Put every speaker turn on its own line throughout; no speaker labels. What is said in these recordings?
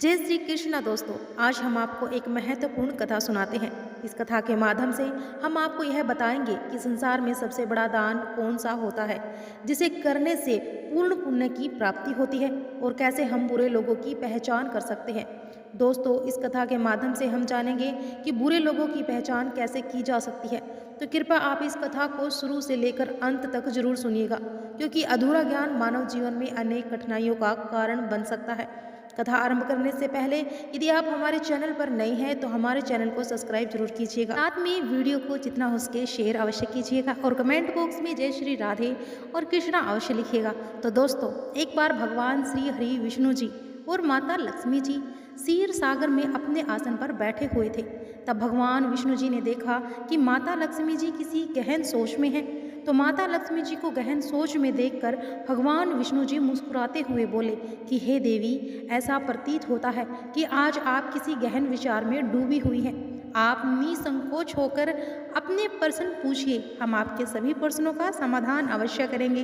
जय श्री कृष्णा दोस्तों। आज हम आपको एक महत्वपूर्ण कथा सुनाते हैं। इस कथा के माध्यम से हम आपको यह बताएंगे कि संसार में सबसे बड़ा दान कौन सा होता है, जिसे करने से पूर्ण पुण्य की प्राप्ति होती है, और कैसे हम बुरे लोगों की पहचान कर सकते हैं। दोस्तों, इस कथा के माध्यम से हम जानेंगे कि बुरे लोगों की पहचान कैसे की जा सकती है। तो कृपया आप इस कथा को शुरू से लेकर अंत तक जरूर सुनिएगा, क्योंकि अधूरा ज्ञान मानव जीवन में अनेक कठिनाइयों का कारण बन सकता है। कथा आरंभ करने से पहले यदि आप हमारे चैनल पर नए हैं तो हमारे चैनल को सब्सक्राइब जरूर कीजिएगा। साथ में वीडियो को जितना हो सके शेयर अवश्य कीजिएगा और कमेंट बॉक्स में जय श्री राधे और कृष्णा अवश्य लिखिएगा। तो दोस्तों, एक बार भगवान श्री हरि विष्णु जी और माता लक्ष्मी जी क्षीर सागर में अपने आसन पर बैठे हुए थे। तब भगवान विष्णु जी ने देखा कि माता लक्ष्मी जी किसी गहन सोच में हैं। तो माता लक्ष्मी जी को गहन सोच में देखकर भगवान विष्णु जी मुस्कुराते हुए बोले कि हे देवी, ऐसा प्रतीत होता है कि आज आप किसी गहन विचार में डूबी हुई हैं। आप निसंकोच होकर अपने प्रश्न पूछिए, हम आपके सभी प्रश्नों का समाधान अवश्य करेंगे।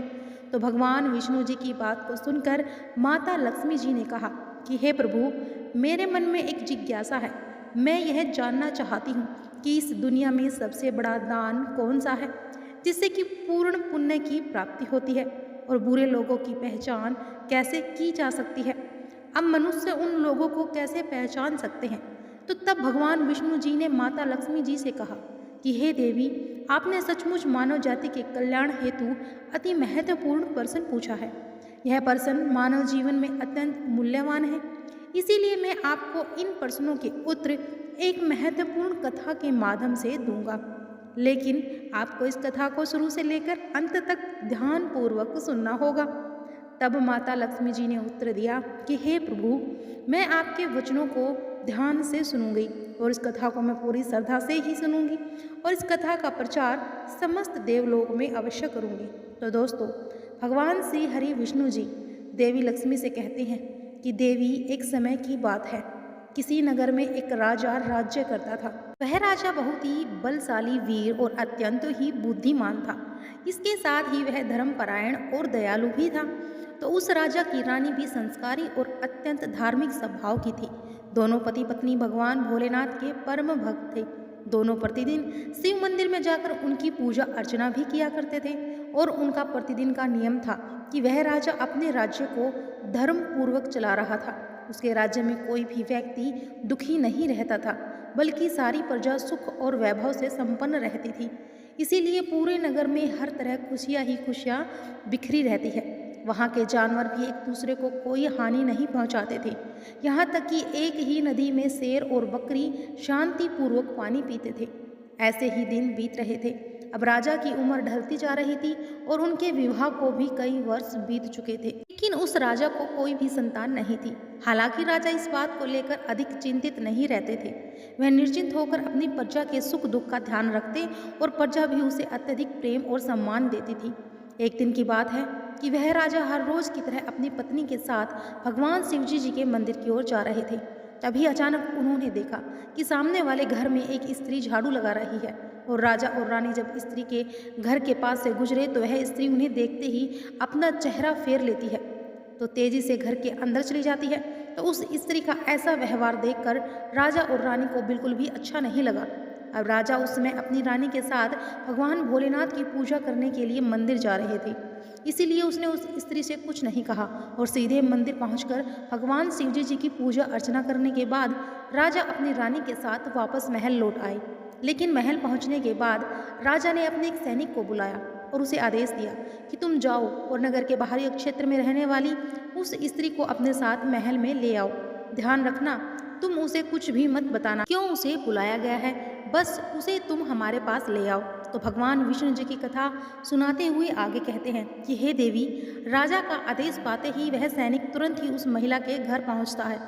तो भगवान विष्णु जी की बात को सुनकर माता लक्ष्मी जी ने कहा कि हे प्रभु, मेरे मन में एक जिज्ञासा है। मैं यह जानना चाहती हूँ कि इस दुनिया में सबसे बड़ा दान कौन सा है, जिससे कि पूर्ण पुण्य की प्राप्ति होती है, और बुरे लोगों की पहचान कैसे की जा सकती है। अब मनुष्य उन लोगों को कैसे पहचान सकते हैं। तो तब भगवान विष्णु जी ने माता लक्ष्मी जी से कहा कि हे देवी, आपने सचमुच मानव जाति के कल्याण हेतु अति महत्वपूर्ण प्रश्न पूछा है। यह प्रश्न मानव जीवन में अत्यंत मूल्यवान है। इसीलिए मैं आपको इन प्रश्नों के उत्तर एक महत्वपूर्ण कथा के माध्यम से दूंगा, लेकिन आपको इस कथा को शुरू से लेकर अंत तक ध्यानपूर्वक सुनना होगा। तब माता लक्ष्मी जी ने उत्तर दिया कि हे प्रभु, मैं आपके वचनों को ध्यान से सुनूंगी और इस कथा को मैं पूरी श्रद्धा से ही सुनूंगी, और इस कथा का प्रचार समस्त देवलोक में अवश्य करूंगी। तो दोस्तों, भगवान श्री हरि विष्णु जी देवी लक्ष्मी से कहते हैं कि देवी, एक समय की बात है, किसी नगर में एक राजा राज्य करता था। वह राजा बहुत ही बलशाली, वीर और अत्यंत ही बुद्धिमान था। इसके साथ ही वह धर्मपरायण और दयालु भी था। तो उस राजा की रानी भी संस्कारी और अत्यंत धार्मिक स्वभाव की थी। दोनों पति पत्नी भगवान भोलेनाथ के परम भक्त थे। दोनों प्रतिदिन शिव मंदिर में जाकर उनकी पूजा अर्चना भी किया करते थे, और उनका प्रतिदिन का नियम था कि वह राजा अपने राज्य को धर्म पूर्वक चला रहा था। उसके राज्य में कोई भी व्यक्ति दुखी नहीं रहता था, बल्कि सारी प्रजा सुख और वैभव से संपन्न रहती थी। इसीलिए पूरे नगर में हर तरह खुशियाँ ही खुशियाँ बिखरी रहती है। वहाँ के जानवर भी एक दूसरे को कोई हानि नहीं पहुँचाते थे। यहाँ तक कि एक ही नदी में शेर और बकरी शांतिपूर्वक पानी पीते थे। ऐसे ही दिन बीत रहे थे। अब राजा की उम्र ढलती जा रही थी और उनके विवाह को भी कई वर्ष बीत चुके थे, लेकिन उस राजा को कोई भी संतान नहीं थी। हालांकि राजा इस बात को लेकर अधिक चिंतित नहीं रहते थे। वह निर्चिंत होकर अपनी प्रजा के सुख दुख का ध्यान रखते, और प्रजा भी उसे अत्यधिक प्रेम और सम्मान देती थी। एक दिन की बात है कि वह राजा हर रोज की तरह अपनी पत्नी के साथ भगवान शिवजी जी के मंदिर की ओर जा रहे थे। तभी अचानक उन्होंने देखा कि सामने वाले घर में एक स्त्री झाड़ू लगा रही है, और राजा और रानी जब स्त्री के घर के पास से गुजरे तो वह स्त्री उन्हें देखते ही अपना चेहरा फेर लेती है, तो तेजी से घर के अंदर चली जाती है। तो उस स्त्री का ऐसा व्यवहार देखकर राजा और रानी को बिल्कुल भी अच्छा नहीं लगा। अब राजा उस समय अपनी रानी के साथ भगवान भोलेनाथ की पूजा करने के लिए मंदिर जा रहे थे। इसीलिए उसने उस स्त्री से कुछ नहीं कहा, और सीधे मंदिर पहुंचकर भगवान शिवजी जी की पूजा अर्चना करने के बाद राजा अपनी रानी के साथ वापस महल लौट आए। लेकिन महल पहुंचने के बाद राजा ने अपने एक सैनिक को बुलाया और उसे आदेश दिया कि तुम जाओ और नगर के बाहरी क्षेत्र में रहने वाली उस स्त्री को अपने साथ महल में ले आओ। ध्यान रखना, तुम उसे कुछ भी मत बताना क्यों उसे बुलाया गया है, बस उसे तुम हमारे पास ले आओ। तो भगवान विष्णु जी की कथा सुनाते हुए आगे कहते हैं कि हे देवी, राजा का आदेश पाते ही वह सैनिक तुरंत ही उस महिला के घर पहुंचता है,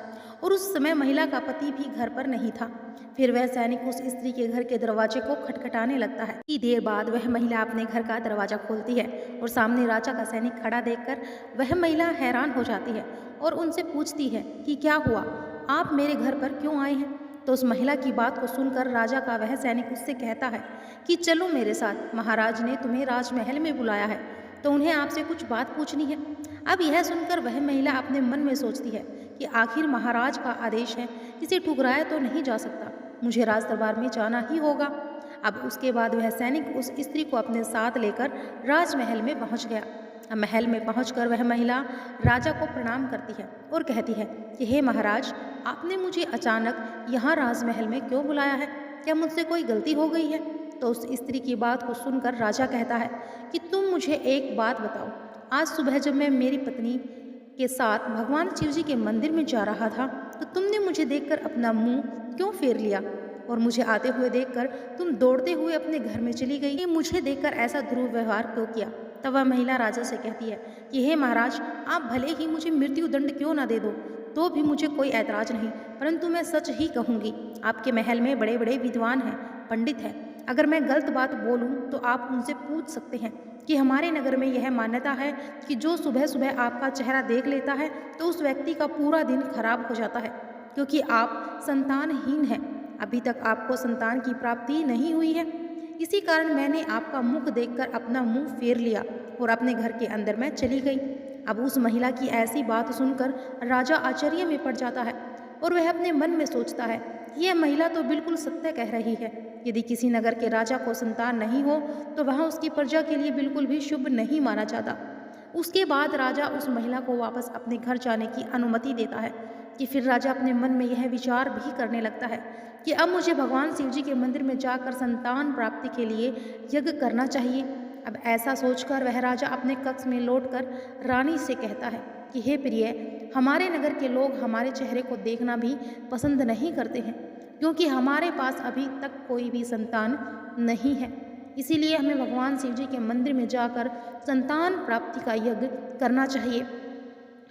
और उस समय महिला का पति भी घर पर नहीं था। फिर वह सैनिक उस स्त्री के घर के दरवाजे को खटखटाने लगता है। कुछ देर बाद वह महिला अपने घर का दरवाजा खोलती है, और सामने राजा का सैनिक खड़ा देखकर वह महिला हैरान हो जाती है और उनसे पूछती है कि क्या हुआ, आप मेरे घर पर क्यों आए हैं। तो उस महिला की बात को सुनकर राजा का वह सैनिक उससे कहता है कि चलो मेरे साथ, महाराज ने तुम्हें राजमहल में बुलाया है, तो उन्हें आपसे कुछ बात पूछनी है। अब यह सुनकर वह महिला अपने मन में सोचती है कि आखिर महाराज का आदेश है, इसे ठुकराया तो नहीं जा सकता, मुझे राज दरबार में जाना ही होगा। अब उसके बाद वह सैनिक उस स्त्री को अपने साथ लेकर राजमहल में पहुंच गया। अब महल में पहुंचकर वह महिला राजा को प्रणाम करती है और कहती है कि हे महाराज, आपने मुझे अचानक यहाँ राजमहल में क्यों बुलाया है? क्या मुझसे कोई गलती हो गई है? तो उस स्त्री की बात को सुनकर राजा कहता है कि तुम मुझे एक बात बताओ, आज सुबह जब मैं मेरी पत्नी के साथ भगवान शिव जी के मंदिर में जा रहा था तो तुमने मुझे देखकर अपना मुंह क्यों फेर लिया और मुझे आते हुए देखकर तुम दौड़ते हुए अपने घर में चली गई? मुझे देखकर ऐसा दुर्व्यवहार क्यों किया? तब वह महिला राजा से कहती है कि हे महाराज, आप भले ही मुझे मृत्यु दंड क्यों ना दे दो तो भी मुझे कोई ऐतराज नहीं, परंतु मैं सच ही कहूँगी। आपके महल में बड़े बड़े विद्वान हैं, पंडित हैं। अगर मैं गलत बात बोलूं तो आप उनसे पूछ सकते हैं कि हमारे नगर में यह मान्यता है कि जो सुबह सुबह आपका चेहरा देख लेता है तो उस व्यक्ति का पूरा दिन खराब हो जाता है, क्योंकि आप संतानहीन हैं। अभी तक आपको संतान की प्राप्ति नहीं हुई है, इसी कारण मैंने आपका मुख देखकर अपना मुंह फेर लिया और अपने घर के अंदर मैं चली गई। अब उस महिला की ऐसी बात सुनकर राजा आश्चर्य में पड़ जाता है और वह अपने मन में सोचता है कि यह महिला तो बिल्कुल सत्य कह रही है। यदि किसी नगर के राजा को संतान नहीं हो तो वह उसकी प्रजा के लिए बिल्कुल भी शुभ नहीं माना जाता। उसके बाद राजा उस महिला को वापस अपने घर जाने की अनुमति देता है कि फिर राजा अपने मन में यह विचार भी करने लगता है कि अब मुझे भगवान शिव जी के मंदिर में जाकर संतान प्राप्ति के लिए यज्ञ करना चाहिए। अब ऐसा सोचकर वह राजा अपने कक्ष में लौटकर रानी से कहता है कि हे प्रिय, हमारे नगर के लोग हमारे चेहरे को देखना भी पसंद नहीं करते हैं, क्योंकि हमारे पास अभी तक कोई भी संतान नहीं है। इसीलिए हमें भगवान शिव जी के मंदिर में जाकर संतान प्राप्ति का यज्ञ करना चाहिए।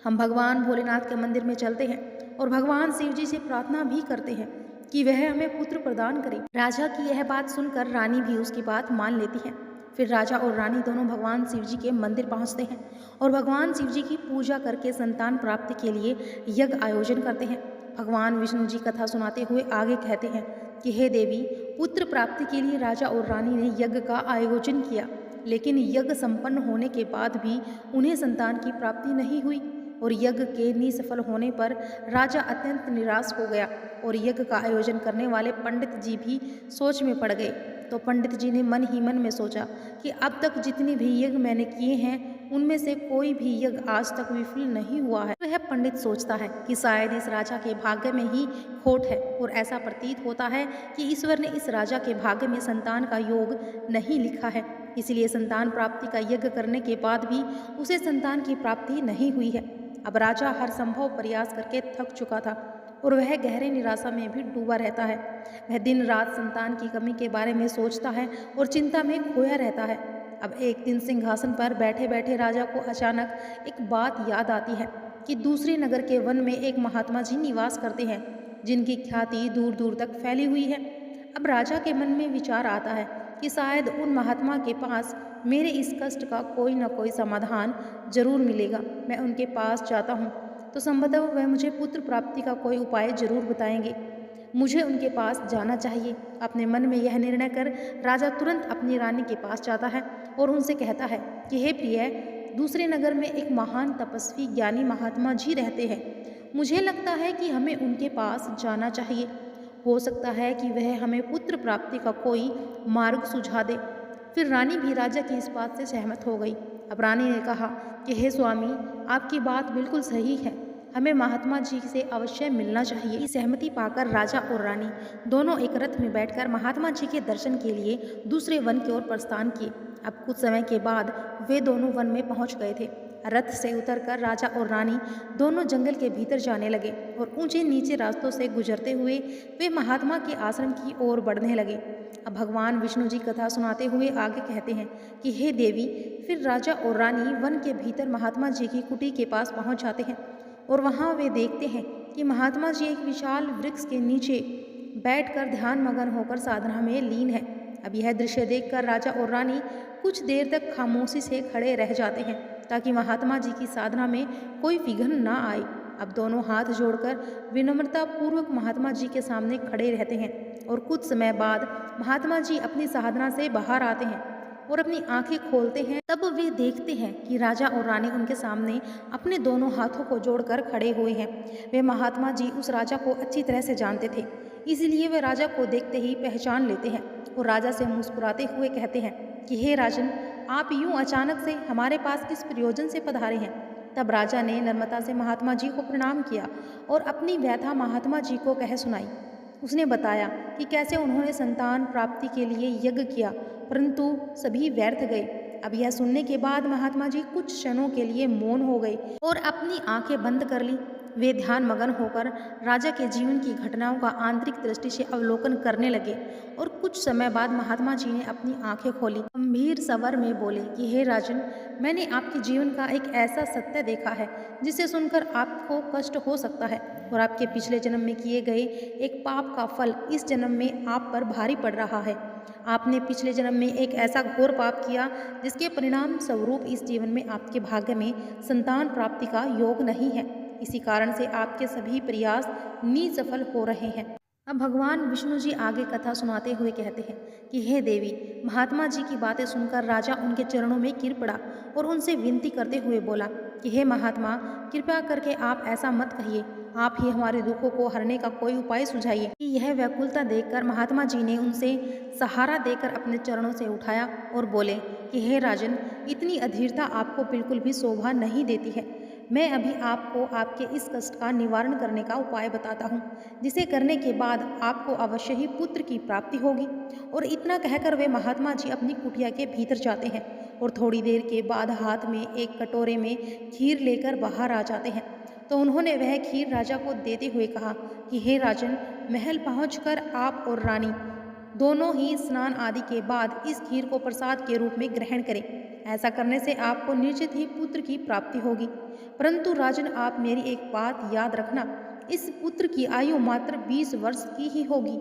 हम भगवान भोलेनाथ के मंदिर में चलते हैं और भगवान शिव जी से प्रार्थना भी करते हैं कि वह हमें पुत्र प्रदान करें। राजा की यह बात सुनकर रानी भी उसकी बात मान लेती है। फिर राजा और रानी दोनों भगवान शिव जी के मंदिर पहुंचते हैं और भगवान शिव जी की पूजा करके संतान प्राप्ति के लिए यज्ञ आयोजन करते हैं। भगवान विष्णु जी कथा सुनाते हुए आगे कहते हैं कि हे देवी, पुत्र प्राप्ति के लिए राजा और रानी ने यज्ञ का आयोजन किया, लेकिन यज्ञ संपन्न होने के बाद भी उन्हें संतान की प्राप्ति नहीं हुई और यज्ञ के निसफल होने पर राजा अत्यंत निराश हो गया और यज्ञ का आयोजन करने वाले पंडित जी भी सोच में पड़ गए। तो पंडित जी ने मन ही मन में सोचा कि अब तक जितने भी यज्ञ मैंने किए हैं उनमें से कोई भी यज्ञ आज तक विफल नहीं हुआ है। वह पंडित सोचता है कि शायद इस राजा के भाग्य में ही खोट है और ऐसा प्रतीत होता है कि ईश्वर ने इस राजा के भाग्य में संतान का योग नहीं लिखा है, इसलिए संतान प्राप्ति का यज्ञ करने के बाद भी उसे संतान की प्राप्ति नहीं हुई है। अब राजा हर संभव प्रयास करके थक चुका था और वह गहरे निराशा में भी डूबा रहता है। वह दिन रात संतान की कमी के बारे में सोचता है और चिंता में खोया रहता है। अब एक दिन सिंहासन पर बैठे बैठे राजा को अचानक एक बात याद आती है कि दूसरे नगर के वन में एक महात्मा जी निवास करते हैं, जिनकी ख्याति दूर दूर तक फैली हुई है। अब राजा के मन में विचार आता है कि शायद उन महात्मा के पास मेरे इस कष्ट का कोई न कोई समाधान जरूर मिलेगा। मैं उनके पास जाता हूँ तो संभवतः वह मुझे पुत्र प्राप्ति का कोई उपाय जरूर बताएंगे। मुझे उनके पास जाना चाहिए। अपने मन में यह निर्णय कर राजा तुरंत अपनी रानी के पास जाता है और उनसे कहता है कि हे प्रिय, दूसरे नगर में एक महान तपस्वी ज्ञानी महात्मा जी रहते हैं। मुझे लगता है कि हमें उनके पास जाना चाहिए। हो सकता है कि वह हमें पुत्र प्राप्ति का कोई मार्ग सुझा दे। फिर रानी भी राजा की इस बात से सहमत हो गई। अब रानी ने कहा कि हे स्वामी, आपकी बात बिल्कुल सही है, हमें महात्मा जी से अवश्य मिलना चाहिए। सहमति पाकर राजा और रानी दोनों एक रथ में बैठकर महात्मा जी के दर्शन के लिए दूसरे वन की ओर प्रस्थान किए। अब कुछ समय के बाद वे दोनों वन में पहुंच गए थे। रथ से उतरकर राजा और रानी दोनों जंगल के भीतर जाने लगे और ऊंचे नीचे रास्तों से गुजरते हुए वे महात्मा के आश्रम की ओर बढ़ने लगे। अब भगवान विष्णु जी कथा सुनाते हुए आगे कहते हैं कि हे देवी, फिर राजा और रानी वन के भीतर महात्मा जी की कुटी के पास पहुंच जाते हैं और वहां वे देखते हैं कि महात्मा जी एक विशाल वृक्ष के नीचे बैठकर ध्यान मगन होकर साधना में लीन है। अब यह दृश्य देखकर राजा और रानी कुछ देर तक खामोशी से खड़े रह जाते हैं ताकि महात्मा जी की साधना में कोई विघ्न ना आए। अब दोनों हाथ जोड़कर विनम्रता पूर्वक महात्मा जी के सामने खड़े रहते हैं और कुछ समय बाद महात्मा जी अपनी साधना से बाहर आते हैं। और अपनी आंखें खोलते हैं, तब वे देखते हैं कि राजा और रानी उनके सामने अपने दोनों हाथों को जोड़कर खड़े हुए हैं। वे महात्मा जी उस राजा को अच्छी तरह से जानते थे, इसलिए वे राजा को देखते ही पहचान लेते हैं और राजा से मुस्कुराते हुए कहते हैं कि हे राजन, आप यूं अचानक से हमारे पास किस प्रयोजन से पधारे हैं। तब राजा ने नम्रता से महात्मा जी को प्रणाम किया और अपनी व्यथा महात्मा जी को कह सुनाई। उसने बताया कि कैसे उन्होंने संतान प्राप्ति के लिए यज्ञ किया, परंतु सभी व्यर्थ गए। अब यह सुनने के बाद महात्मा जी कुछ क्षणों के लिए मौन हो गए और अपनी आंखें बंद कर ली। वे ध्यान मगन होकर राजा के जीवन की घटनाओं का आंतरिक दृष्टि से अवलोकन करने लगे और कुछ समय बाद महात्मा जी ने अपनी आंखें खोली, गंभीर स्वर में बोले कि हे राजन, मैंने आपके जीवन का एक ऐसा सत्य देखा है जिसे सुनकर आपको कष्ट हो सकता है और आपके पिछले जन्म में किए गए एक पाप का फल इस जन्म में आप पर भारी पड़ रहा है। आपने पिछले जन्म में एक ऐसा घोर पाप किया जिसके परिणाम स्वरूप इस जीवन में आपके भाग्य में संतान प्राप्ति का योग नहीं है। इसी कारण से आपके सभी प्रयास निसफल हो रहे हैं। अब भगवान विष्णु जी आगे कथा सुनाते हुए कहते हैं कि हे देवी, महात्मा जी की बातें सुनकर राजा उनके चरणों में गिर पड़ा और उनसे विनती करते हुए बोला कि हे महात्मा, कृपया करके आप ऐसा मत कहिए, आप ही हमारे दुखों को हरने का कोई उपाय सुझाइए। कि यह व्याकुलता देखकर महात्मा जी ने उनसे सहारा देकर अपने चरणों से उठाया और बोले कि हे राजन, इतनी अधीरता आपको बिल्कुल भी शोभा नहीं देती है। मैं अभी आपको आपके इस कष्ट का निवारण करने का उपाय बताता हूँ, जिसे करने के बाद आपको अवश्य ही पुत्र की प्राप्ति होगी। और इतना कहकर वे महात्मा जी अपनी कुटिया के भीतर जाते हैं और थोड़ी देर के बाद हाथ में एक कटोरे में खीर लेकर बाहर आ जाते हैं। तो उन्होंने वह खीर राजा को देते हुए कहा कि हे राजन, महल पहुंचकर आप और रानी दोनों ही स्नान आदि के बाद इस खीर को प्रसाद के रूप में ग्रहण करें। ऐसा करने से आपको निश्चित ही पुत्र की प्राप्ति होगी। परंतु राजन, आप मेरी एक बात याद रखना, इस पुत्र की आयु मात्र 20 वर्ष की ही होगी।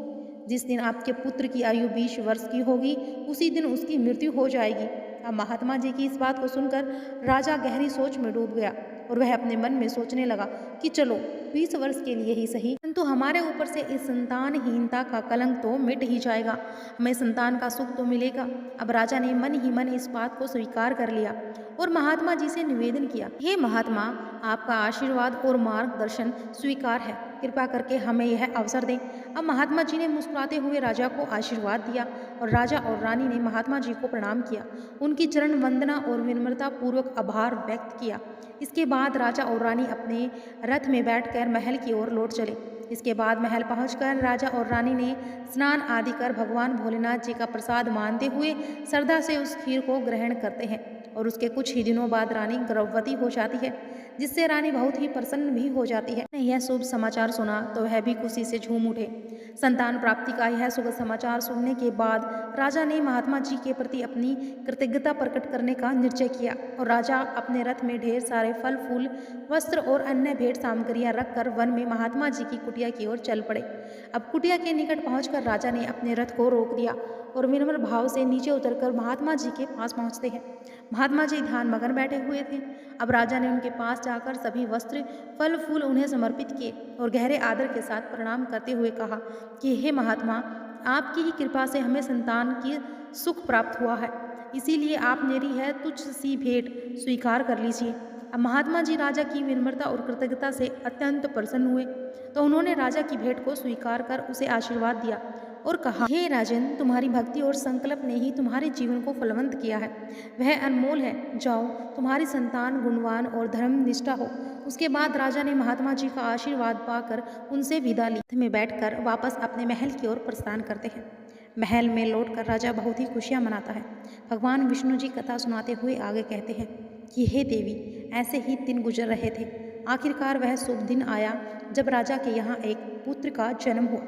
जिस दिन आपके पुत्र की आयु 20 वर्ष की होगी, उसी दिन उसकी मृत्यु हो जाएगी। अब महात्मा जी की इस बात को सुनकर राजा गहरी सोच में डूब गया और वह अपने मन में सोचने लगा कि चलो 20 वर्ष के लिए ही सही, परंतु हमारे ऊपर से इस संतानहीनता का कलंक तो मिट ही जाएगा, हमें संतान का सुख तो मिलेगा। अब राजा ने मन ही मन इस बात को स्वीकार कर लिया और महात्मा जी से निवेदन किया, हे महात्मा, आपका आशीर्वाद और मार्गदर्शन स्वीकार है, कृपा करके हमें यह अवसर दें। अब महात्मा जी ने मुस्कुराते हुए राजा को आशीर्वाद दिया और राजा और रानी ने महात्मा जी को प्रणाम किया, उनकी चरण वंदना और विनम्रता पूर्वक आभार व्यक्त किया। इसके बाद राजा और रानी अपने रथ में बैठकर महल की ओर लौट चले। इसके बाद महल पहुंचकर राजा और रानी ने स्नान आदि कर भगवान भोलेनाथ जी का प्रसाद मानते हुए श्रद्धा से उस खीर को ग्रहण करते हैं और उसके कुछ ही दिनों बाद रानी गर्भवती हो जाती है, जिससे रानी बहुत ही प्रसन्न भी हो जाती है। यह शुभ समाचार सुना तो वह भी खुशी से झूम उठे। संतान प्राप्ति का यह शुभ समाचार सुनने के बाद राजा ने महात्मा जी के प्रति अपनी कृतज्ञता प्रकट करने का निश्चय किया और राजा अपने रथ में ढेर सारे फल फूल, वस्त्र और अन्य भेंट सामग्रियां रखकर वन में महात्मा जी की कुटिया की ओर चल पड़े। अब कुटिया के निकट पहुंचकर राजा ने अपने रथ को रोक दिया और विनम्र भाव से नीचे उतरकर महात्मा जी के पास पहुंचते हैं। महात्मा जी ध्यान मगन बैठे हुए थे। अब राजा ने उनके पास जाकर सभी वस्त्र, फल फूल उन्हें समर्पित किए और गहरे आदर के साथ प्रणाम करते हुए कहा कि हे महात्मा, आपकी ही कृपा से हमें संतान की सुख प्राप्त हुआ है, इसीलिए आप मेरी है तुच्छ सी भेंट स्वीकार कर लीजिए। अब महात्मा जी राजा की विनम्रता और कृतज्ञता से अत्यंत प्रसन्न हुए, तो उन्होंने राजा की भेंट को स्वीकार कर उसे आशीर्वाद दिया और कहा, हे राजन, तुम्हारी भक्ति और संकल्प ने ही तुम्हारे जीवन को फलवंत किया है, वह अनमोल है। जाओ, तुम्हारी संतान गुणवान और धर्मनिष्ठा हो। उसके बाद राजा ने महात्मा जी का आशीर्वाद पाकर उनसे विदा ली। में बैठकर वापस अपने महल की ओर प्रस्थान करते हैं। महल में लौटकर राजा बहुत ही खुशियां मनाता है। भगवान विष्णु जी कथा सुनाते हुए आगे कहते हैं कि हे देवी, ऐसे ही दिन गुजर रहे थे। आखिरकार वह शुभ दिन आया जब राजा के यहाँ एक पुत्र का जन्म हुआ।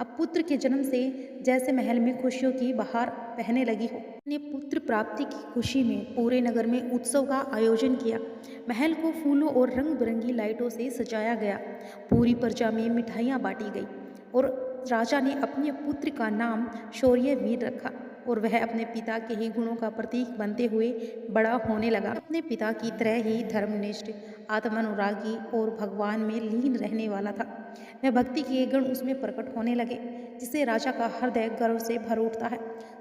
अब पुत्र के जन्म से जैसे महल में खुशियों की बहार बहने लगी हो। ने पुत्र प्राप्ति की खुशी में पूरे नगर में उत्सव का आयोजन किया। महल को फूलों और रंग बिरंगी लाइटों से सजाया गया। पूरी प्रजा में मिठाइयाँ बांटी गई और राजा ने अपने पुत्र का नाम शौर्यवीर रखा और वह अपने पिता के ही गुणों का प्रतीक बनते हुए बड़ा होने लगा। अपने पिता की तरह ही धर्मनिष्ठ, आत्मानुरागी और भगवान में लीन रहने वाला था। वह भक्ति के गुण उसमें प्रकट होने लगे, जिससे राजा का हृदय गर्व से भर उठता है।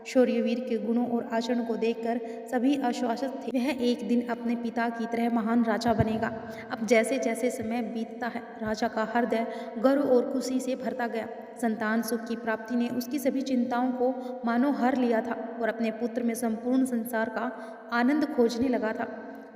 शौर्यवीर के गुणों और आचरण को देखकर सभी आश्वासित थे। वह एक दिन अपने पिता की तरह महान राजा बनेगा। अब जैसे जैसे समय बीतता है, राजा का हृदय गर्व और खुशी से भरता गया। संतान सुख की प्राप्ति ने उसकी सभी चिंताओं को मानो हर लिया था और अपने पुत्र में संपूर्ण संसार का आनंद खोजने लगा था।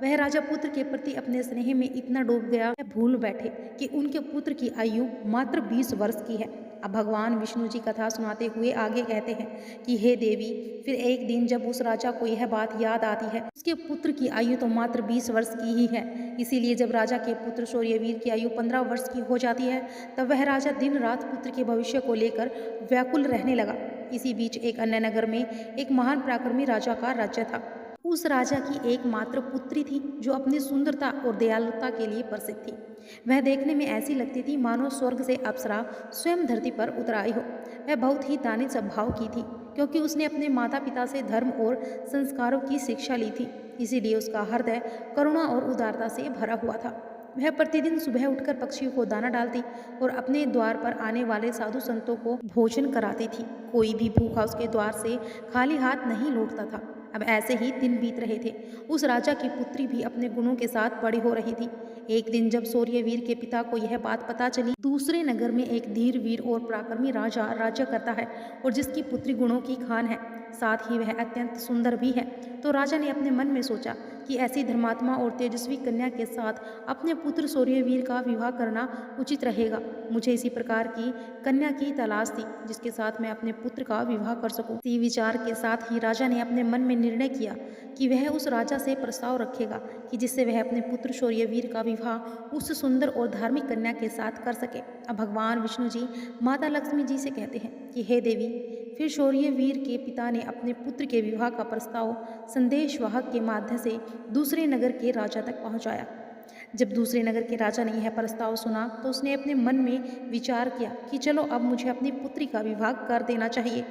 वह राजा पुत्र के प्रति अपने स्नेह में इतना डूब गया, वह भूल बैठे कि उनके पुत्र की आयु मात्र 20 वर्ष की है। अब भगवान विष्णु जी कथा सुनाते हुए आगे कहते हैं कि हे देवी, फिर एक दिन जब उस राजा को यह बात याद आती है, उसके पुत्र की आयु तो मात्र 20 वर्ष की ही है। इसीलिए जब राजा के पुत्र शौर्यवीर की आयु 15 वर्ष की हो जाती है, तब वह राजा दिन रात पुत्र के भविष्य को लेकर व्याकुल रहने लगा। इसी बीच एक अन्य नगर में एक महान पराक्रमी राजा का राज्य था। उस राजा की एकमात्र पुत्री थी, जो अपनी सुंदरता और दयालुता के लिए प्रसिद्ध थी। वह देखने में ऐसी लगती थी मानो स्वर्ग से अप्सरा स्वयं धरती पर उतर आई हो। वह बहुत ही दानी स्वभाव की थी, क्योंकि उसने अपने माता पिता से धर्म और संस्कारों की शिक्षा ली थी। इसीलिए उसका हृदय करुणा और उदारता से भरा हुआ था। वह प्रतिदिन सुबह उठकर पक्षियों को दाना डालती और अपने द्वार पर आने वाले साधु संतों को भोजन कराती थी। कोई भी भूखा उसके द्वार से खाली हाथ नहीं लौटता था। अब ऐसे ही दिन बीत रहे थे। उस राजा की पुत्री भी अपने गुणों के साथ बड़ी हो रही थी। एक दिन जब शौर्यवीर के पिता को यह बात पता चली, दूसरे नगर में एक धीर वीर और पराक्रमी राजा राज्य करता है और जिसकी पुत्री गुणों की खान है, साथ ही वह अत्यंत सुंदर भी है, तो राजा ने अपने मन में सोचा कि ऐसी धर्मात्मा और तेजस्वी कन्या के साथ अपने पुत्र शौर्यवीर का विवाह करना उचित रहेगा। मुझे इसी प्रकार की कन्या की तलाश थी, जिसके साथ मैं अपने पुत्र का विवाह कर सकूं। इसी विचार के साथ ही राजा ने अपने मन में निर्णय किया कि वह उस राजा से प्रस्ताव रखेगा कि जिससे वह अपने पुत्र शौर्यवीर का विवाह उस सुंदर और धार्मिक कन्या के साथ कर सके। अब भगवान विष्णु जी माता लक्ष्मी जी से कहते हैं कि हे देवी, फिर शौर्यवीर के पिता ने अपने पुत्र के विवाह का प्रस्ताव संदेशवाहक के माध्यम से दूसरे नगर के राजा तक पहुंचाया। जब दूसरे नगर के राजा ने यह प्रस्ताव सुना, तो उसने अपने मन में विचार किया कि चलो अब मुझे अपनी पुत्री का विवाह कर देना चाहिए।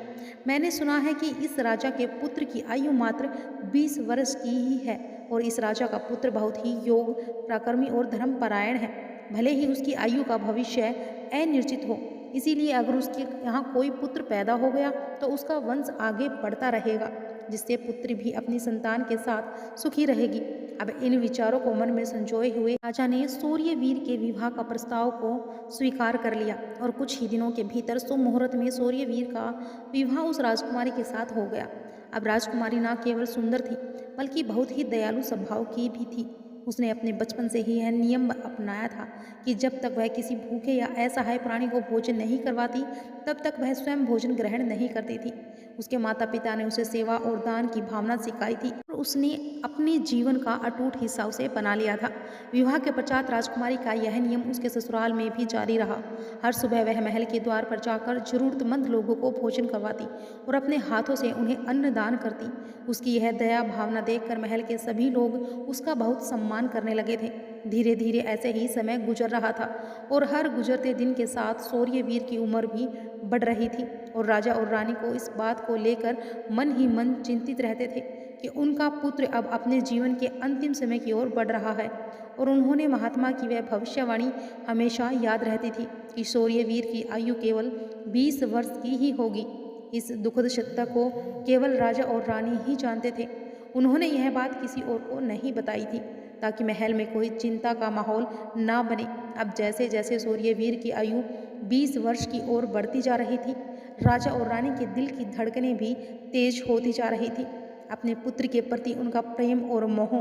मैंने सुना है कि इस राजा के पुत्र की आयु मात्र 20 वर्ष की ही है और इस राजा का पुत्र बहुत ही योग, पराक्रमी और धर्मपरायण है। भले ही उसकी आयु का भविष्य अनिश्चित हो, इसीलिए अगर उसके यहाँ कोई पुत्र पैदा हो गया तो उसका वंश आगे बढ़ता रहेगा, जिससे पुत्री भी अपनी संतान के साथ सुखी रहेगी। अब इन विचारों को मन में संजोए हुए राजा ने शौर्यवीर के विवाह का प्रस्ताव को स्वीकार कर लिया और कुछ ही दिनों के भीतर सुमुहूर्त में शौर्यवीर का विवाह उस राजकुमारी के साथ हो गया। अब राजकुमारी न केवल सुंदर थी, बल्कि बहुत ही दयालु स्वभाव की भी थी। उसने अपने बचपन से ही यह नियम अपनाया था कि जब तक वह किसी भूखे या असहाय प्राणी को भोजन नहीं करवाती, तब तक वह स्वयं भोजन ग्रहण नहीं करती थी। उसके माता पिता ने उसे सेवा और दान की भावना सिखाई थी और उसने अपने जीवन का अटूट हिस्सा उसे बना लिया था। विवाह के पश्चात राजकुमारी का यह नियम उसके ससुराल में भी जारी रहा। हर सुबह वह महल के द्वार पर जाकर जरूरतमंद लोगों को भोजन करवाती और अपने हाथों से उन्हें अन्न दान करती। उसकी यह दया भावना देखकर महल के सभी लोग उसका बहुत सम्मान करने लगे थे। धीरे धीरे ऐसे ही समय गुजर रहा था और हर गुजरते दिन के साथ शौर्यवीर की उम्र भी बढ़ रही थी और राजा और रानी को इस बात को लेकर मन ही मन चिंतित रहते थे कि उनका पुत्र अब अपने जीवन के अंतिम समय की ओर बढ़ रहा है। और उन्होंने महात्मा की वह भविष्यवाणी हमेशा याद रहती थी कि शौर्यवीर की आयु केवल 20 वर्ष की ही होगी। इस दुखद सत्य को केवल राजा और रानी ही जानते थे। उन्होंने यह बात किसी और को नहीं बताई थी, ताकि महल में कोई चिंता का माहौल ना बने। अब जैसे जैसे शौर्यवीर की आयु 20 वर्ष की ओर बढ़ती जा रही थी, राजा और रानी के दिल की धड़कनें भी तेज होती जा रही थी। अपने पुत्र के प्रति उनका प्रेम और मोह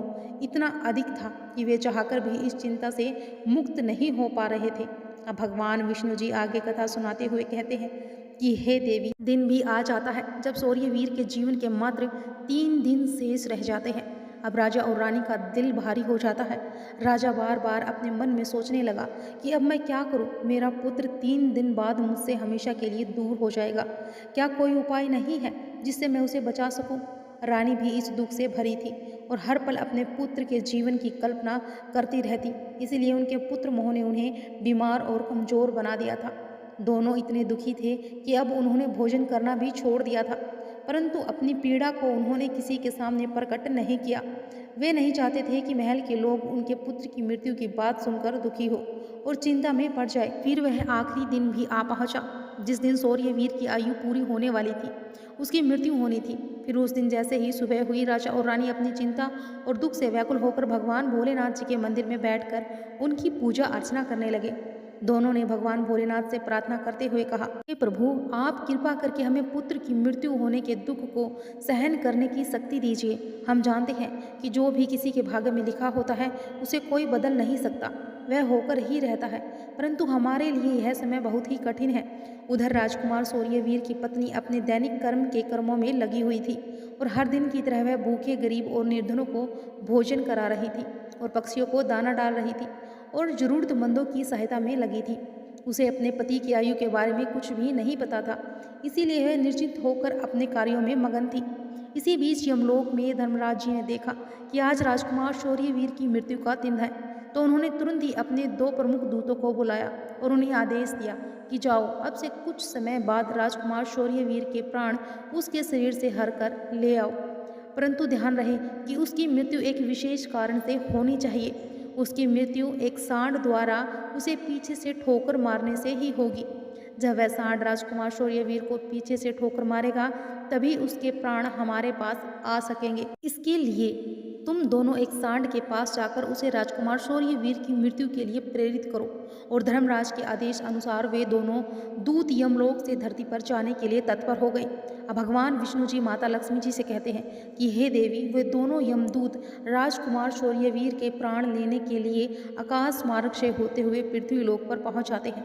इतना अधिक था कि वे चाहकर भी इस चिंता से मुक्त नहीं हो पा रहे थे। अब भगवान विष्णु जी आगे कथा सुनाते हुए कहते हैं कि हे देवी, दिन भी आ जाता है जब शौर्यवीर के जीवन के मात्र 3 दिन शेष रह जाते हैं। अब राजा और रानी का दिल भारी हो जाता है। राजा बार बार अपने मन में सोचने लगा कि अब मैं क्या करूं? मेरा पुत्र 3 दिन बाद मुझसे हमेशा के लिए दूर हो जाएगा। क्या कोई उपाय नहीं है जिससे मैं उसे बचा सकूं? रानी भी इस दुख से भरी थी और हर पल अपने पुत्र के जीवन की कल्पना करती रहती। इसीलिए उनके पुत्र मोह ने उन्हें बीमार और कमजोर बना दिया था। दोनों इतने दुखी थे कि अब उन्होंने भोजन करना भी छोड़ दिया था, परंतु अपनी पीड़ा को उन्होंने किसी के सामने प्रकट नहीं किया। वे नहीं चाहते थे कि महल के लोग उनके पुत्र की मृत्यु की बात सुनकर दुखी हो और चिंता में पड़ जाए। फिर वह आखिरी दिन भी आ पहुंचा, जिस दिन सूर्यवीर की आयु पूरी होने वाली थी, उसकी मृत्यु होनी थी। फिर उस दिन जैसे ही सुबह हुई, राजा और रानी अपनी चिंता और दुख से व्याकुल होकर भगवान भोलेनाथ जी के मंदिर में बैठकर उनकी पूजा अर्चना करने लगे। दोनों ने भगवान भोलेनाथ से प्रार्थना करते हुए कहा, हे प्रभु, आप कृपा करके हमें पुत्र की मृत्यु होने के दुख को सहन करने की शक्ति दीजिए। हम जानते हैं कि जो भी किसी के भाग्य में लिखा होता है उसे कोई बदल नहीं सकता, वह होकर ही रहता है, परंतु हमारे लिए यह समय बहुत ही कठिन है। उधर राजकुमार सूर्यवीर की पत्नी अपने दैनिक कर्म के कर्मों में लगी हुई थी और हर दिन की तरह वह भूखे, गरीब और निर्धनों को भोजन करा रही थी और पक्षियों को दाना डाल रही थी और जरूरतमंदों की सहायता में लगी थी। उसे अपने पति की आयु के बारे में कुछ भी नहीं पता था, इसीलिए वह निश्चिंत होकर अपने कार्यों में मगन थी। इसी बीच यमलोक में धर्मराज जी ने देखा कि आज राजकुमार सूर्यवीर की मृत्यु का दिन है, तो उन्होंने तुरंत ही अपने 2 प्रमुख दूतों को बुलाया और उन्हें आदेश दिया कि जाओ, अब से कुछ समय बाद राजकुमार सूर्यवीर के प्राण उसके शरीर से हर कर ले आओ, परंतु ध्यान रहे कि उसकी मृत्यु एक विशेष कारण से होनी चाहिए। उसकी मृत्यु एक सांड द्वारा उसे पीछे से ठोकर मारने से ही होगी। जब वह सांड राजकुमार सूर्यवीर को पीछे से ठोकर मारेगा, तभी उसके प्राण हमारे पास आ सकेंगे। इसके लिए तुम दोनों एक सांड के पास जाकर उसे राजकुमार सूर्यवीर की मृत्यु के लिए प्रेरित करो। और धर्मराज के आदेश अनुसार वे दोनों दूत यमलोक से धरती पर जाने के लिए तत्पर हो गए। अब भगवान विष्णु जी माता लक्ष्मी जी से कहते हैं कि हे देवी, वे दोनों यमदूत राजकुमार सूर्यवीर के प्राण लेने के लिए आकाश मार्ग से होते हुए पृथ्वीलोक पर पहुंच जाते हैं।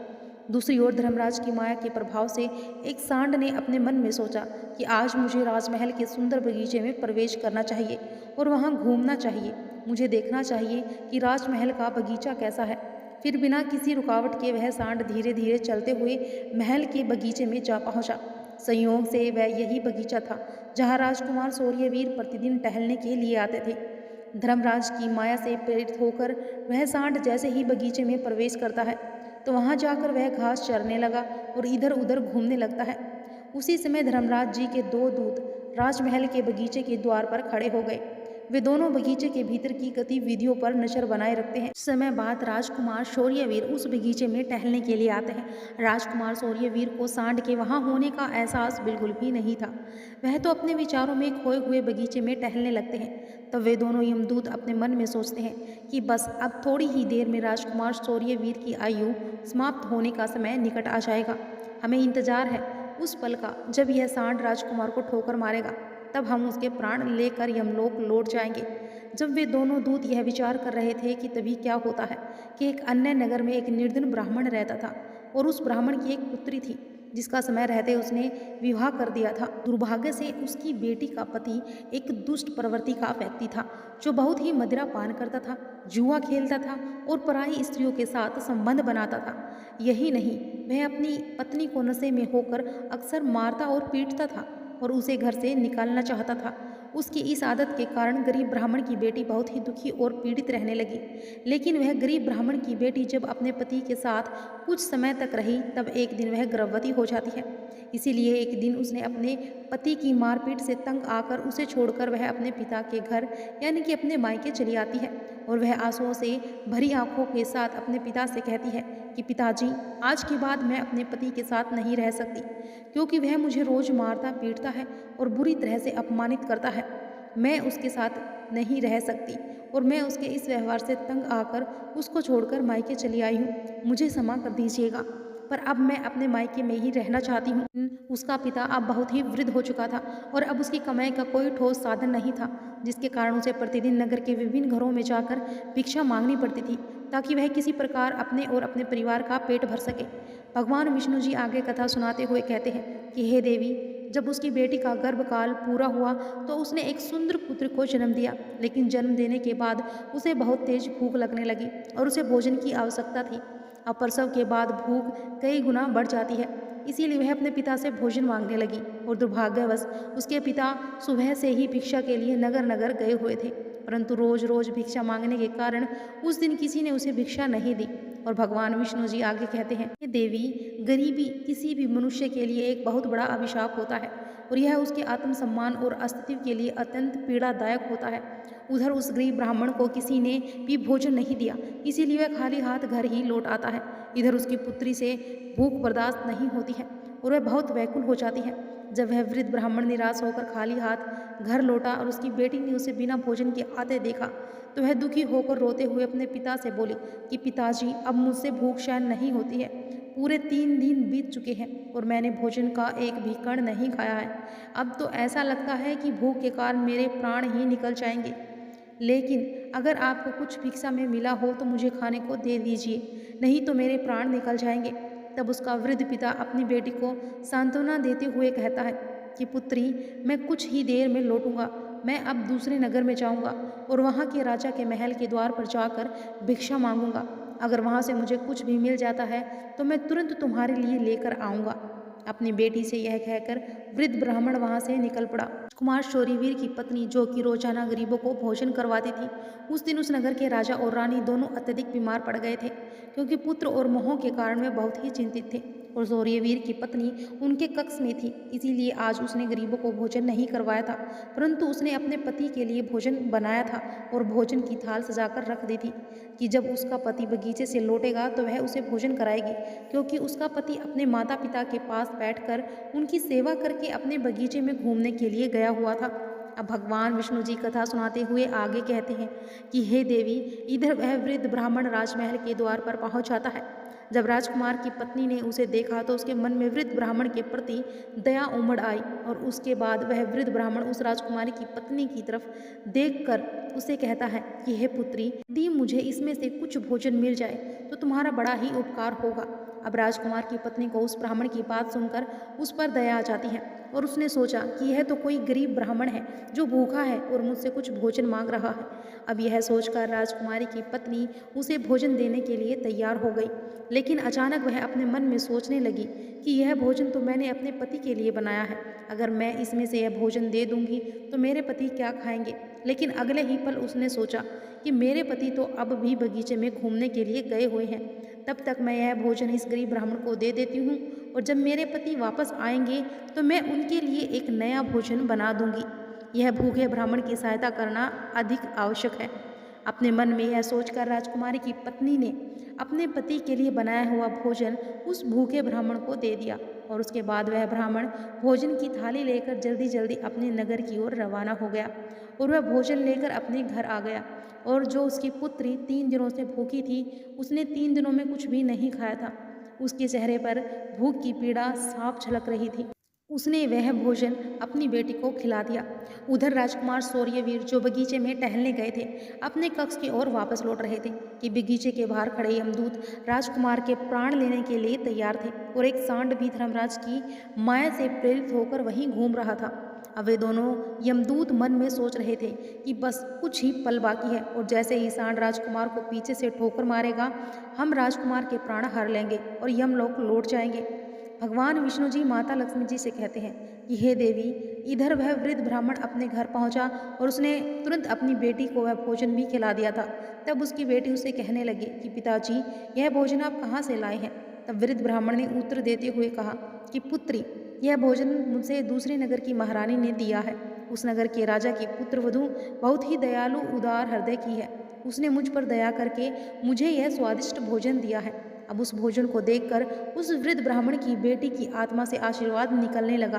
दूसरी ओर धर्मराज की माया के प्रभाव से एक सांड ने अपने मन में सोचा कि आज मुझे राजमहल के सुंदर बगीचे में प्रवेश करना चाहिए और वहां घूमना चाहिए। मुझे देखना चाहिए कि राजमहल का बगीचा कैसा है। फिर बिना किसी रुकावट के वह सांड धीरे धीरे चलते हुए महल के बगीचे में जा पहुंचा। संयोग से वह यही बगीचा था जहां राजकुमार सूर्यवीर प्रतिदिन टहलने के लिए आते थे। धर्मराज की माया से प्रेरित होकर वह सांड जैसे ही बगीचे में प्रवेश करता है, तो वहां जाकर वह घास चरने लगा और इधर उधर घूमने लगता है। उसी समय धर्मराज जी के 2 दूत राजमहल के बगीचे के द्वार पर खड़े हो गए। वे दोनों बगीचे के भीतर की गतिविधियों पर नजर बनाए रखते हैं। समय बाद राजकुमार सूर्यवीर उस बगीचे में टहलने के लिए आते हैं। राजकुमार सूर्यवीर को सांड के वहां होने का एहसास बिल्कुल भी नहीं था। वह तो अपने विचारों में खोए हुए बगीचे में टहलने लगते हैं। तब वे दोनों यमदूत अपने मन में सोचते हैं कि बस अब थोड़ी ही देर में राजकुमार सूर्यवीर की आयु समाप्त होने का समय निकट आ जाएगा। हमें इंतजार है उस पल का जब यह सांड राजकुमार को ठोकर मारेगा, तब हम उसके प्राण लेकर यमलोक लौट जाएंगे। जब वे दोनों दूत यह विचार कर रहे थे कि तभी क्या होता है कि एक अन्य नगर में एक निर्धन ब्राह्मण रहता था और उस ब्राह्मण की एक पुत्री थी जिसका समय रहते उसने विवाह कर दिया था। दुर्भाग्य से उसकी बेटी का पति एक दुष्ट प्रवृत्ति का व्यक्ति था जो बहुत ही मदिरा पान करता था, जुआ खेलता था और पराई स्त्रियों के साथ संबंध बनाता था। यही नहीं, वह अपनी पत्नी को नशे में होकर अक्सर मारता और पीटता था और उसे घर से निकालना चाहता था। उसकी इस आदत के कारण गरीब ब्राह्मण की बेटी बहुत ही दुखी और पीड़ित रहने लगी। लेकिन वह गरीब ब्राह्मण की बेटी जब अपने पति के साथ कुछ समय तक रही, तब एक दिन वह गर्भवती हो जाती है। इसीलिए एक दिन उसने अपने पति की मारपीट से तंग आकर उसे छोड़कर वह अपने पिता के घर यानी कि अपने मायके चली आती है और वह आंसुओं से भरी आंखों के साथ अपने पिता से कहती है कि पिताजी, आज के बाद मैं अपने पति के साथ नहीं रह सकती क्योंकि वह मुझे रोज मारता पीटता है और बुरी तरह से अपमानित करता है। मैं उसके साथ नहीं रह सकती और मैं उसके इस व्यवहार से तंग आकर उसको छोड़कर मायके चली आई हूँ। मुझे क्षमा कर दीजिएगा, पर अब मैं अपने मायके में ही रहना चाहती हूँ। उसका पिता अब बहुत ही वृद्ध हो चुका था और अब उसकी कमाई का कोई ठोस साधन नहीं था, जिसके कारण उसे प्रतिदिन नगर के विभिन्न घरों में जाकर भिक्षा मांगनी पड़ती थी ताकि वह किसी प्रकार अपने और अपने परिवार का पेट भर सके। भगवान विष्णु जी आगे कथा सुनाते हुए कहते हैं कि हे देवी, जब उसकी बेटी का गर्भकाल पूरा हुआ तो उसने एक सुंदर पुत्र को जन्म दिया, लेकिन जन्म देने के बाद उसे बहुत तेज भूख लगने लगी और उसे भोजन की आवश्यकता थी। अब प्रसव के बाद भूख कई गुना बढ़ जाती है, इसीलिए वह अपने पिता से भोजन मांगने लगी और दुर्भाग्यवश उसके पिता सुबह से ही भिक्षा के लिए नगर नगर गए हुए थे, परंतु रोज रोज भिक्षा मांगने के कारण उस दिन किसी ने उसे भिक्षा नहीं दी। और भगवान विष्णु जी आगे कहते हैं कि देवी, गरीबी किसी भी मनुष्य के लिए एक बहुत बड़ा अभिशाप होता है और यह उसके आत्मसम्मान और अस्तित्व के लिए अत्यंत पीड़ादायक होता है। उधर उस गरीब ब्राह्मण को किसी ने भी भोजन नहीं दिया, इसीलिए वह खाली हाथ घर ही लौट आता है। इधर उसकी पुत्री से भूख बर्दाश्त नहीं होती है और वह बहुत व्याकुल हो जाती है। जब वह वृद्ध ब्राह्मण निराश होकर खाली हाथ घर लौटा और उसकी बेटी ने उसे बिना भोजन के आते देखा, तो वह दुखी होकर रोते हुए अपने पिता से बोली कि पिताजी, अब मुझसे भूख सहन नहीं होती है। पूरे 3 दिन बीत चुके हैं और मैंने भोजन का एक भी कण नहीं खाया है। अब तो ऐसा लगता है कि भूख के कारण मेरे प्राण ही निकल जाएंगे। लेकिन अगर आपको कुछ भिक्षा में मिला हो तो मुझे खाने को दे दीजिए, नहीं तो मेरे प्राण निकल जाएंगे। तब उसका वृद्ध पिता अपनी बेटी को सांत्वना देते हुए कहता है कि पुत्री, मैं कुछ ही देर में लौटूंगा। मैं अब दूसरे नगर में जाऊंगा और वहाँ के राजा के महल के द्वार पर जाकर भिक्षा मांगूंगा। अगर वहाँ से मुझे कुछ भी मिल जाता है तो मैं तुरंत तुम्हारे लिए लेकर आऊँगा। अपनी बेटी से यह कहकर वृद्ध ब्राह्मण वहाँ से निकल पड़ा। कुमार शौर्यवीर की पत्नी, जो कि रोजाना गरीबों को भोजन करवाती थी, उस दिन उस नगर के राजा और रानी दोनों अत्यधिक बीमार पड़ गए थे, क्योंकि पुत्र और मोह के कारण वे बहुत ही चिंतित थे। और शौर्यवीर की पत्नी उनके कक्ष में थी, इसीलिए आज उसने गरीबों को भोजन नहीं करवाया था, परंतु उसने अपने पति के लिए भोजन बनाया था और भोजन की थाल सजाकर रख दी थी कि जब उसका पति बगीचे से लौटेगा तो वह उसे भोजन कराएगी, क्योंकि उसका पति अपने माता पिता के पास बैठकर उनकी सेवा करके अपने बगीचे में घूमने के लिए गया हुआ था। अब भगवान विष्णु जी कथा सुनाते हुए आगे कहते हैं कि हे देवी, इधर वह वृद्ध ब्राह्मण राजमहल के द्वार पर पहुंच जाता है। जब राजकुमार की पत्नी ने उसे देखा तो उसके मन में वृद्ध ब्राह्मण के प्रति दया उमड़ आई और उसके बाद वह वृद्ध ब्राह्मण उस राजकुमारी की पत्नी की तरफ देखकर उसे कहता है कि हे पुत्री, यदि मुझे इसमें से कुछ भोजन मिल जाए तो तुम्हारा बड़ा ही उपकार होगा। अब राजकुमार की पत्नी को उस ब्राह्मण की बात सुनकर उस पर दया आ जाती है और उसने सोचा कि यह तो कोई गरीब ब्राह्मण है जो भूखा है और मुझसे कुछ भोजन मांग रहा है। अब यह सोचकर राजकुमारी की पत्नी उसे भोजन देने के लिए तैयार हो गई, लेकिन अचानक वह अपने मन में सोचने लगी कि यह भोजन तो मैंने अपने पति के लिए बनाया है, अगर मैं इसमें से यह भोजन दे दूंगी तो मेरे पति क्या खाएंगे। लेकिन अगले ही पल उसने सोचा कि मेरे पति तो अब भी बगीचे में घूमने के लिए गए हुए हैं, तब तक मैं यह भोजन इस गरीब ब्राह्मण को दे देती हूँ और जब मेरे पति वापस आएंगे तो मैं उनके लिए एक नया भोजन बना दूंगी। यह भूखे ब्राह्मण की सहायता करना अधिक आवश्यक है। अपने मन में यह सोचकर राजकुमारी की पत्नी ने अपने पति के लिए बनाया हुआ भोजन उस भूखे ब्राह्मण को दे दिया और उसके बाद वह ब्राह्मण भोजन की थाली लेकर जल्दी जल्दी अपने नगर की ओर रवाना हो गया और वह भोजन लेकर अपने घर आ गया। और जो उसकी पुत्री 3 दिनों से भूखी थी, उसने 3 दिनों में कुछ भी नहीं खाया था। उसके चेहरे पर भूख की पीड़ा साफ झलक रही थी। उसने वह भोजन अपनी बेटी को खिला दिया। उधर राजकुमार शौर्यवीर, जो बगीचे में टहलने गए थे, अपने कक्ष की ओर वापस लौट रहे थे कि बगीचे के बाहर खड़े यमदूत राजकुमार के प्राण लेने के लिए तैयार थे और एक सांड भी धर्मराज की माया से प्रेरित होकर वहीं घूम रहा था। अब वे दोनों यमदूत मन में सोच रहे थे कि बस कुछ ही पल बाकी है और जैसे ही सांड राजकुमार को पीछे से ठोकर मारेगा, हम राजकुमार के प्राण हर लेंगे और यमलोक लौट जाएंगे। भगवान विष्णु जी माता लक्ष्मी जी से कहते हैं कि हे देवी, इधर वह वृद्ध ब्राह्मण अपने घर पहुंचा और उसने तुरंत अपनी बेटी को वह भोजन भी खिला दिया था। तब उसकी बेटी उसे कहने लगी कि पिताजी, यह भोजन आप कहाँ से लाए हैं। तब वृद्ध ब्राह्मण ने उत्तर देते हुए कहा कि पुत्री, यह भोजन मुझसे दूसरे नगर की महारानी ने दिया है। उस नगर के राजा की पुत्रवधू बहुत ही दयालु उदार हृदय की है। उसने मुझ पर दया करके मुझे यह स्वादिष्ट भोजन दिया है। अब उस भोजन को देखकर उस वृद्ध ब्राह्मण की बेटी की आत्मा से आशीर्वाद निकलने लगा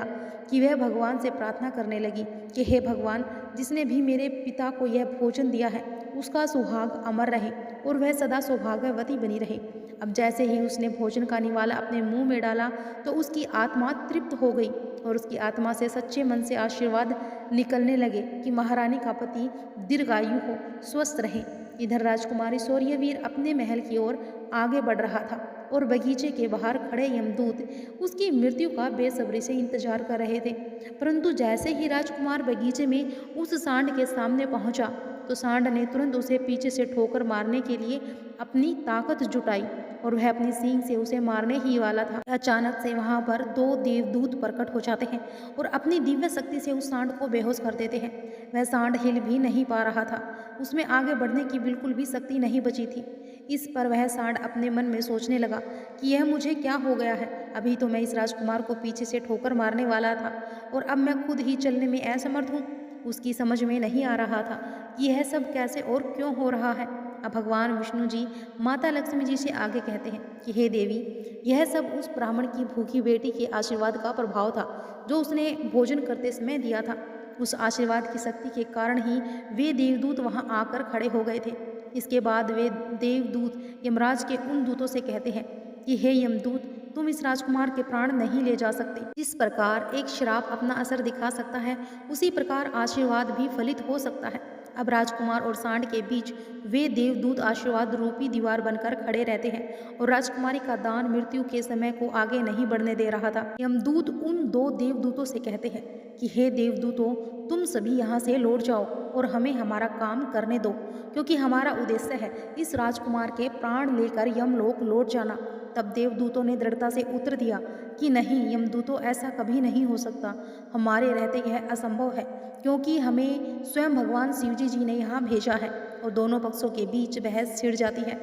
कि वह भगवान से प्रार्थना करने लगी कि हे भगवान, जिसने भी मेरे पिता को यह भोजन दिया है उसका सुहाग अमर रहे और वह सदा सौभाग्यवती बनी रहे। अब जैसे ही उसने भोजन का निवाला अपने मुंह में डाला तो उसकी आत्मा तृप्त हो गई और उसकी आत्मा से सच्चे मन से आशीर्वाद निकलने लगे कि महारानी का पति दीर्घायु हो, स्वस्थ रहे। इधर राजकुमारी शौर्यवीर अपने महल की ओर आगे बढ़ रहा था और बगीचे के बाहर खड़े यमदूत उसकी मृत्यु का बेसब्री से इंतजार कर रहे थे। परंतु जैसे ही राजकुमार बगीचे में उस सांड के सामने पहुंचा तो सांड ने तुरंत उसे पीछे से ठोकर मारने के लिए अपनी ताकत जुटाई और वह अपनी सींग से उसे मारने ही वाला था। अचानक से वहां पर 2 देवदूत प्रकट हो जाते हैं और अपनी दिव्य शक्ति से उस सांड को बेहोश कर देते हैं। वह सांड हिल भी नहीं पा रहा था, उसमें आगे बढ़ने की बिल्कुल भी शक्ति नहीं बची थी। इस पर वह सांड अपने मन में सोचने लगा कि यह मुझे क्या हो गया है। अभी तो मैं इस राजकुमार को पीछे से ठोकर मारने वाला था और अब मैं खुद ही चलने में असमर्थ हूँ। उसकी समझ में नहीं आ रहा था कि यह सब कैसे और क्यों हो रहा है। अब भगवान विष्णु जी माता लक्ष्मी जी से आगे कहते हैं कि हे देवी, यह सब उस ब्राह्मण की भूखी बेटी के आशीर्वाद का प्रभाव था जो उसने भोजन करते समय दिया था। उस आशीर्वाद की शक्ति के कारण ही वे देवदूत वहां आकर खड़े हो गए थे। इसके बाद वे देवदूत यमराज के उन दूतों से कहते हैं कि हे यमदूत, तुम इस राजकुमार के प्राण नहीं ले जा सकते। जिस प्रकार एक श्राप अपना असर दिखा सकता है, उसी प्रकार आशीर्वाद भी फलित हो सकता है। अब राजकुमार और सांड के बीच वे देवदूत आशीर्वाद रूपी दीवार बनकर खड़े रहते हैं और राजकुमारी का दान मृत्यु के समय को आगे नहीं बढ़ने दे रहा था। यमदूत उन दो देवदूतों से कहते हैं कि हे देवदूतों, तुम सभी यहाँ से लौट जाओ और हमें हमारा काम करने दो, क्योंकि हमारा उद्देश्य है इस राजकुमार के प्राण लेकर यमलोक लौट जाना। तब देवदूतों ने दृढ़ता से उत्तर दिया कि नहीं यमदूतों, ऐसा कभी नहीं हो सकता। हमारे रहते यह असंभव है, क्योंकि हमें स्वयं भगवान शिवजी जी ने यहाँ भेजा है। और दोनों पक्षों के बीच बहस छिड़ जाती है।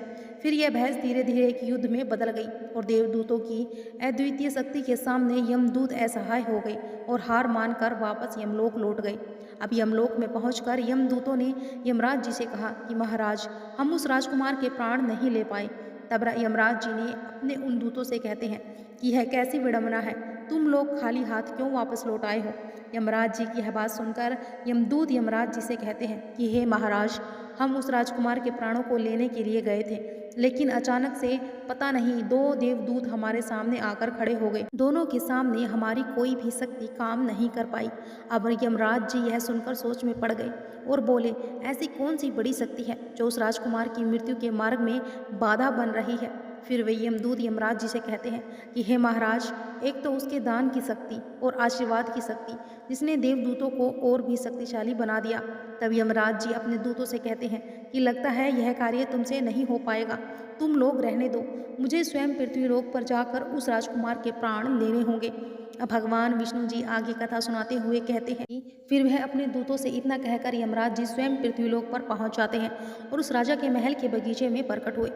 फिर यह बहस धीरे धीरे एक युद्ध में बदल गई और देवदूतों की अद्वितीय शक्ति के सामने यमदूत असहाय हो गए और हार मानकर वापस यमलोक लौट गए। अब यमलोक में पहुंचकर यमदूतों ने यमराज जी से कहा कि महाराज, हम उस राजकुमार के प्राण नहीं ले पाए। तब यमराज जी ने अपने उन दूतों से कहते हैं कि यह कैसी विडंबना है, तुम लोग खाली हाथ क्यों वापस लौट आए हो। यमराज जी की यह बात सुनकर यमदूत यमराज जी से कहते हैं कि हे महाराज, हम उस राजकुमार के प्राणों को लेने के लिए गए थे, लेकिन अचानक से पता नहीं दो देवदूत हमारे सामने आकर खड़े हो गए। दोनों के सामने हमारी कोई भी शक्ति काम नहीं कर पाई। अब यमराज जी यह सुनकर सोच में पड़ गए और बोले, ऐसी कौन सी बड़ी शक्ति है जो उस राजकुमार की मृत्यु के मार्ग में बाधा बन रही है। फिर वे यमदूत यमराज जी से कहते हैं कि हे महाराज, एक तो उसके दान की शक्ति और आशीर्वाद की शक्ति, जिसने देवदूतों को और भी शक्तिशाली बना दिया। तब यमराज जी अपने दूतों से कहते हैं कि लगता है यह कार्य तुमसे नहीं हो पाएगा, तुम लोग रहने दो, मुझे स्वयं पृथ्वीलोक पर जाकर उस राजकुमार के प्राण लेने होंगे। अब भगवान विष्णु जी आगे कथा सुनाते हुए कहते हैं कि फिर वह अपने दूतों से इतना कहकर यमराज जी स्वयं पृथ्वीलोक पर पहुंच जाते हैं और उस राजा के महल के बगीचे में प्रकट हुए।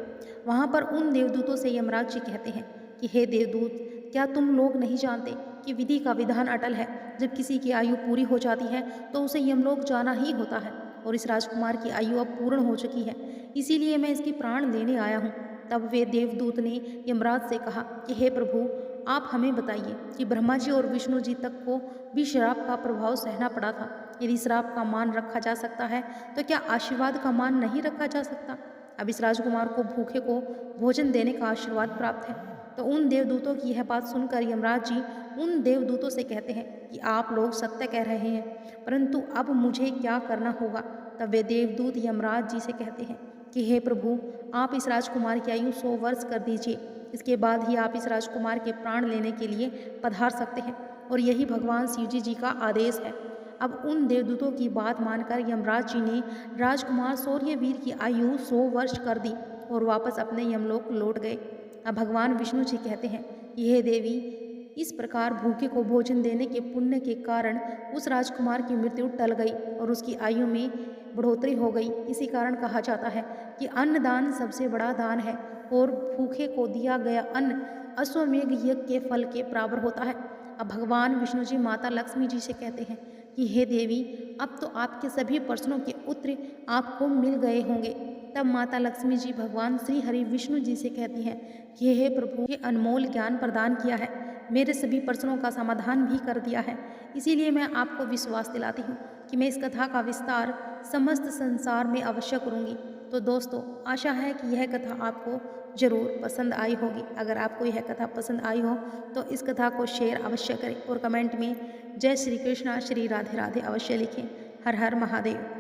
वहां पर उन देवदूतों से यमराज जी कहते हैं कि हे देवदूत, क्या तुम लोग नहीं जानते कि विधि का विधान अटल है। जब किसी की आयु पूरी हो जाती है तो उसे यमलोक जाना ही होता है और इस राजकुमार की आयु अब पूर्ण हो चुकी है, इसीलिए मैं इसके प्राण लेने आया हूँ। तब वे देवदूत ने यमराज से कहा कि हे प्रभु, आप हमें बताइए कि ब्रह्मा जी और विष्णु जी तक को भी श्राप का प्रभाव सहना पड़ा था। यदि श्राप का मान रखा जा सकता है तो क्या आशीर्वाद का मान नहीं रखा जा सकता। अब इस राजकुमार को भूखे को भोजन देने का आशीर्वाद प्राप्त है। तो उन देवदूतों की यह बात सुनकर यमराज जी उन देवदूतों से कहते हैं कि आप लोग सत्य कह रहे हैं, परंतु अब मुझे क्या करना होगा। तब वे देवदूत यमराज जी से कहते हैं कि हे प्रभु, आप इस राजकुमार की आयु 100 वर्ष कर दीजिए, इसके बाद ही आप इस राजकुमार के प्राण लेने के लिए पधार सकते हैं और यही भगवान शिवजी जी का आदेश है। अब उन देवदूतों की बात मानकर यमराज जी ने राजकुमार सूर्यवीर की आयु 100 वर्ष कर दी और वापस अपने यमलोक लौट गए। अब भगवान विष्णु जी कहते हैं कि हे देवी, इस प्रकार भूखे को भोजन देने के पुण्य के कारण उस राजकुमार की मृत्यु टल गई और उसकी आयु में बढ़ोतरी हो गई। इसी कारण कहा जाता है कि अन्नदान सबसे बड़ा दान है और भूखे को दिया गया अन्न अश्वमेघ यज्ञ के फल के बराबर होता है। अब भगवान विष्णु जी माता लक्ष्मी जी से कहते हैं कि हे देवी, अब तो आपके सभी प्रश्नों के उत्तर आपको मिल गए होंगे। तब माता लक्ष्मी जी भगवान श्री हरि विष्णु जी से कहती हैं कि हे प्रभु, ये अनमोल ज्ञान प्रदान किया है, मेरे सभी प्रश्नों का समाधान भी कर दिया है, इसीलिए मैं आपको विश्वास दिलाती हूँ कि मैं इस कथा का विस्तार समस्त संसार में अवश्य करूँगी। तो दोस्तों, आशा है कि यह कथा आपको ज़रूर पसंद आई होगी। अगर आपको यह कथा पसंद आई हो तो इस कथा को शेयर अवश्य करें और कमेंट में जय श्री कृष्णा श्री राधे राधे अवश्य लिखें। हर हर महादेव।